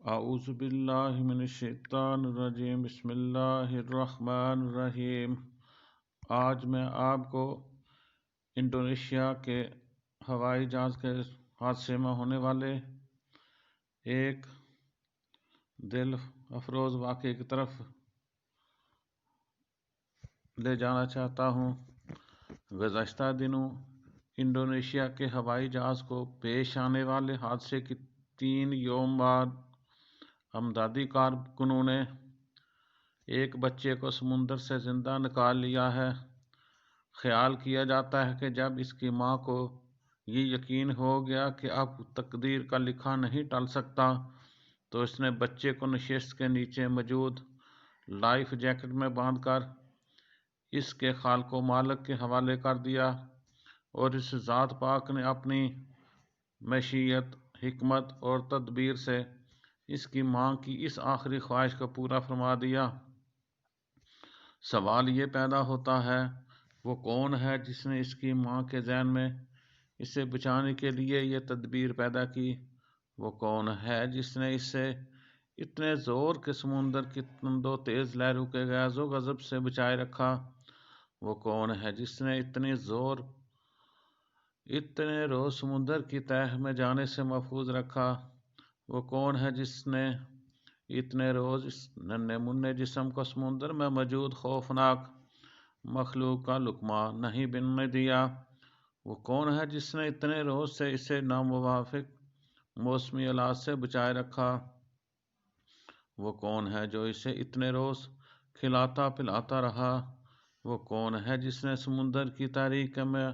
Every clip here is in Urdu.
اعوذ باللہ من الشیطان الرجیم، بسم اللہ الرحمن الرحیم۔ آج میں آپ کو انڈونیشیا کے ہوائی جہاز کے حادثے میں ہونے والے ایک دل افروز واقعے کی طرف لے جانا چاہتا ہوں۔ گزشتہ دنوں انڈونیشیا کے ہوائی جہاز کو پیش آنے والے حادثے کی 3 یوم بعد امدادی کارکنوں نے ایک بچے کو سمندر سے زندہ نکال لیا ہے۔ خیال کیا جاتا ہے کہ جب اس کی ماں کو یہ یقین ہو گیا کہ اب تقدیر کا لکھا نہیں ٹل سکتا تو اس نے بچے کو نشست کے نیچے موجود لائف جیکٹ میں باندھ کر اس کے خالق و مالک کے حوالے کر دیا، اور اس ذات پاک نے اپنی مشیت، حکمت اور تدبیر سے اس کی ماں کی اس آخری خواہش کو پورا فرما دیا۔ سوال یہ پیدا ہوتا ہے، وہ کون ہے جس نے اس کی ماں کے ذہن میں اسے بچانے کے لیے یہ تدبیر پیدا کی؟ وہ کون ہے جس نے اسے اتنے زور کے سمندر کی تند و تیز لہروں کے غیظ و غضب سے بچائے رکھا؟ وہ کون ہے جس نے اتنے روز سمندر کی تہہ میں جانے سے محفوظ رکھا؟ وہ کون ہے جس نے اتنے روز اس ننھے منھے جسم کو سمندر میں موجود خوفناک مخلوق کا لقمہ نہیں بننے دیا؟ وہ کون ہے جس نے اتنے روز سے اسے ناموافق موسمی حالات سے بچائے رکھا؟ وہ کون ہے جو اسے اتنے روز کھلاتا پلاتا رہا؟ وہ کون ہے جس نے سمندر کی تاریکی میں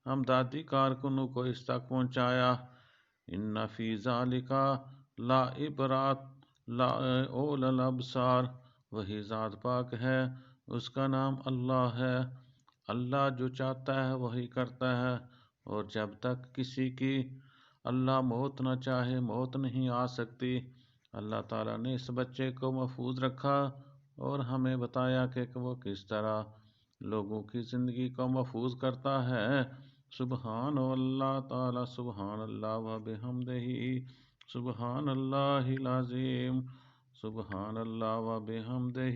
امدادی کارکنوں کو اس تک پہنچایا؟ ان فی ذالک لعبرات لأولی الابصار۔ وہی ذات پاک ہے، اس کا نام اللہ ہے۔ اللہ جو چاہتا ہے وہی کرتا ہے، اور جب تک کسی کی اللہ موت نہ چاہے موت نہیں آ سکتی۔ اللہ تعالیٰ نے اس بچے کو محفوظ رکھا اور ہمیں بتایا کہ وہ کس طرح لوگوں کی زندگی کو محفوظ کرتا ہے۔ سبحان اللہ تعالی، سبحان اللہ و بحمدہ، سبحان اللہ العظیم، سبحان اللہ و بحمدہ،